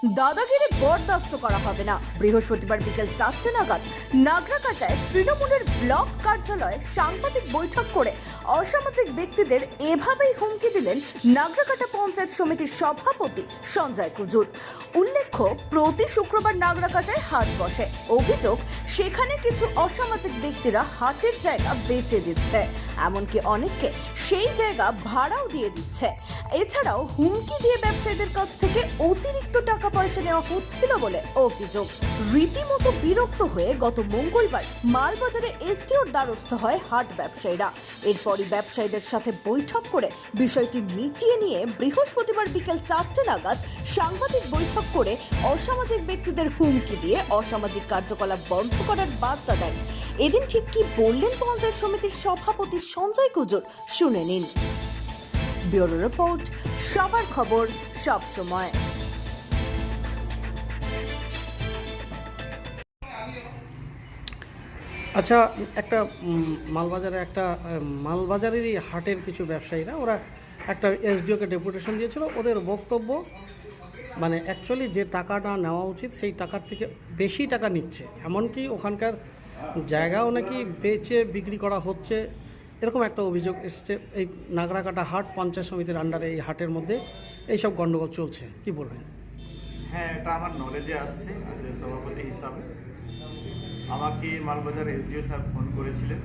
দাদাগিরি বরদাস্ত করা হবে না। বৃহস্পতিবার বিকেল 4টে নাগাদ নাগরাকাটায় তৃণমূলের ব্লক কার্যালয়ে সাংবাদিক বৈঠক করে অসামাজিক ব্যক্তিদের এভাবেই হুমকি দিলেন নাগরাকাটা পঞ্চায়েত সমিতির সভাপতি সঞ্জয় কুজুর। উল্লেখ্য, প্রতি শুক্রবার নাগরাকাটায় হাট বসে। অভিযোগ, সেখানে কিছু অসামাজিক ব্যক্তিরা হাটের জায়গা বেচে দিচ্ছে, এমনকি অনেককে সেই জায়গা ভাড়াও দিয়ে দিচ্ছে। এছাড়াও হুমকি দিয়ে ব্যবসায়ীদের কাছ থেকে অতিরিক্ত টাকা পয়সা নেওয়া হচ্ছিল বলে অভিযোগ। রীতিমতো বিরক্ত হয়ে গত মঙ্গলবার মালবাজারে এসডিওর দ্বারস্থ হয় হাট ব্যবসায়ীরা। এরপরই ব্যবসায়ীদের সাথে বৈঠক করে বিষয়টি মিটিয়ে নিয়ে বৃহস্পতিবার বিকেল 4টে নাগাদ সাংবাদিক বৈঠক করে অসামাজিক ব্যক্তিদের হুমকি দিয়ে অসামাজিক কার্যকলাপ বন্ধ করার বার্তা দেন। এদিন ঠিক কি বললেন পঞ্চায়েত সমিতির সভাপতি সঞ্জয় কুজুর, শুনে নিন। ব্যুরো রিপোর্ট, সবার খবর, সব সময়। আচ্ছা, একটা মালবাজারেরই হাটের কিছু ব্যবসায়ীরা ওরা একটা এসডিওকে ডেপুটেশন দিয়েছিল। ওদের বক্তব্য মানে অ্যাকচুয়ালি যে টাকাটা নেওয়া উচিত সেই টাকার থেকে বেশি টাকা নিচ্ছে, এমনকি ওখানকার জায়গাও নাকি বেচে বিক্রি করা হচ্ছে, এরকম একটা অভিযোগ এসছে। এই নাগরাকাটা হাট পঞ্চায়েত সমিতির আন্ডারে এই হাটের মধ্যে এইসব গণ্ডগোল চলছে, কি বলবেন? হ্যাঁ, এটা আমার নলেজে আসছে। আজ সভাপতি হিসাবে আমাকে মালবাজার এসডিও সাহেব ফোন করেছিলেন।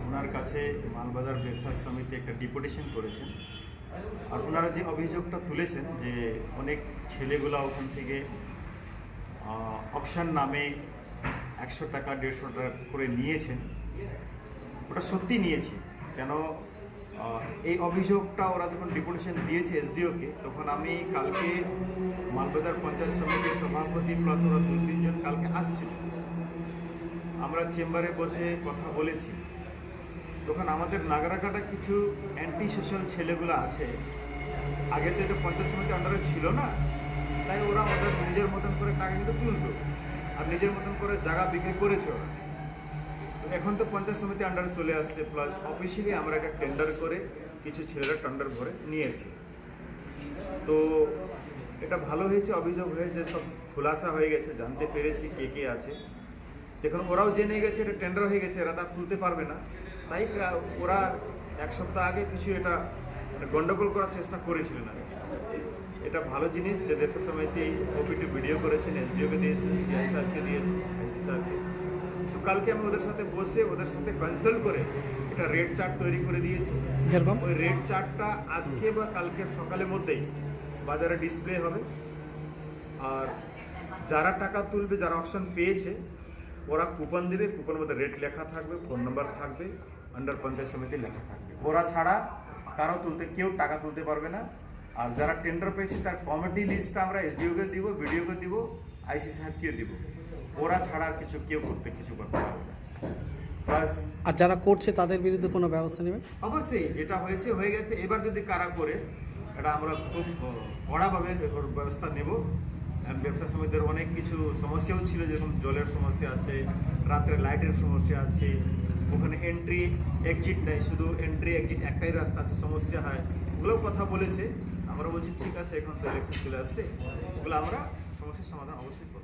ওনার কাছে মালবাজার ব্যবসা সমিতি একটা ডেপুটেশন করেছেন। আর ওনারা যে অভিযোগটা তুলেছেন যে অনেক ছেলেগুলা ওখান থেকে অকশন নামে 100 টাকা 150 টাকা করে নিয়েছেন, ওটা সত্যি নিয়েছে। কেন এই অভিযোগটা ওরা যখন ডেপুটেশন দিয়েছে এসডিওকে, তখন আমি কালকে মালবাজার পঞ্চায়েত সমিতির সভাপতি প্লাস ওরা 2-3 জন কালকে আসছিল। আমরা চেম্বারে বসে কথা বলেছি। তখন আমাদের নাগরাকাটা কিছু অ্যান্টি সোশ্যাল ছেলেগুলো আছে, আগে তো এটা পঞ্চায়েত সমিতির আন্ডারে ছিল না, তাই ওরা ওদের নিজের মতন করে টাকা কিন্তু তুলতো আর নিজের মতন করে জায়গা বিক্রি করেছে ওরা। এখন তো পঞ্চায়েত সমিতি আন্ডারে চলে আসছে, প্লাস অফিসিয়ালি আমরা একটা টেন্ডার করে কিছু ছেলেরা টেন্ডার ভরে নিয়েছি। তো এটা ভালো হয়েছে, অভিযোগ হয়েছে, সব খোলাসা হয়ে গেছে, জানতে পেরেছি কে কে আছে। দেখুন, ওরাও জেনে গেছে এটা টেন্ডার হয়ে গেছে, এরা তার তুলতে পারবে না। তাই ওরা 1 সপ্তাহ আগে কিছু এটা গন্ডগোল করার চেষ্টা করেছিলেন। এটা ভালো জিনিস যে ব্যবসা সমিতি ওপিটি ভিডিও করেছেন, এসডিওকে দিয়েছেন, সিআই সাহেবকে দিয়েছেন, আইসি সাহেবকে। তো কালকে আমি ওদের সাথে বসে ওদের সাথে কনসাল্ট করে একটা রেড চার্ট তৈরি করে দিয়েছি। যেরকম ওই রেড চার্টটা আজকে বা কালকে সকালের মধ্যেই বাজারে ডিসপ্লে হবে। আর যারা টাকা তুলবে, যারা অপশন পেয়েছে, ওরা কুপন দেবে, কুপনের মধ্যে রেট লেখা থাকবে, ফোন নাম্বার থাকবে, আন্ডার পঞ্চায়েত সমিতি লেখা থাকবে। ওরা ছাড়া কারো কেউ টাকা তুলতে পারবে না। আর যারা টেন্ডার পেয়েছে তার কমিটি লিস্টটা আমরা এসডিওকে দিব, বিডিওকে দিব, আইসি সাহেবকেও দিব। ওরা ছাড়া আর কেউ করতে পারবে না। প্লাস আর যারা করছে তাদের বিরুদ্ধে কোনো ব্যবস্থা নেবে? অবশ্যই, যেটা হয়েছে হয়ে গেছে। এবার যদি কারা করে, এটা আমরা খুব কড়াভাবে ব্যবস্থা নেব। ব্যবসা সমিতির অনেক কিছু সমস্যাও ছিল, যেরকম জলের সমস্যা আছে, রাত্রে লাইটের সমস্যা আছে, ওখানে এন্ট্রি এক্সিট নেই, শুধু এন্ট্রি এক্সিট একটাই রাস্তা আছে, সমস্যা হয়। ওগুলোও কথা বলেছে। আমরা বলছি ঠিক আছে, এখন তো ইলেকশন চলে আসছে, ওগুলো আমরা সমস্যার সমাধান অবশ্যই করব।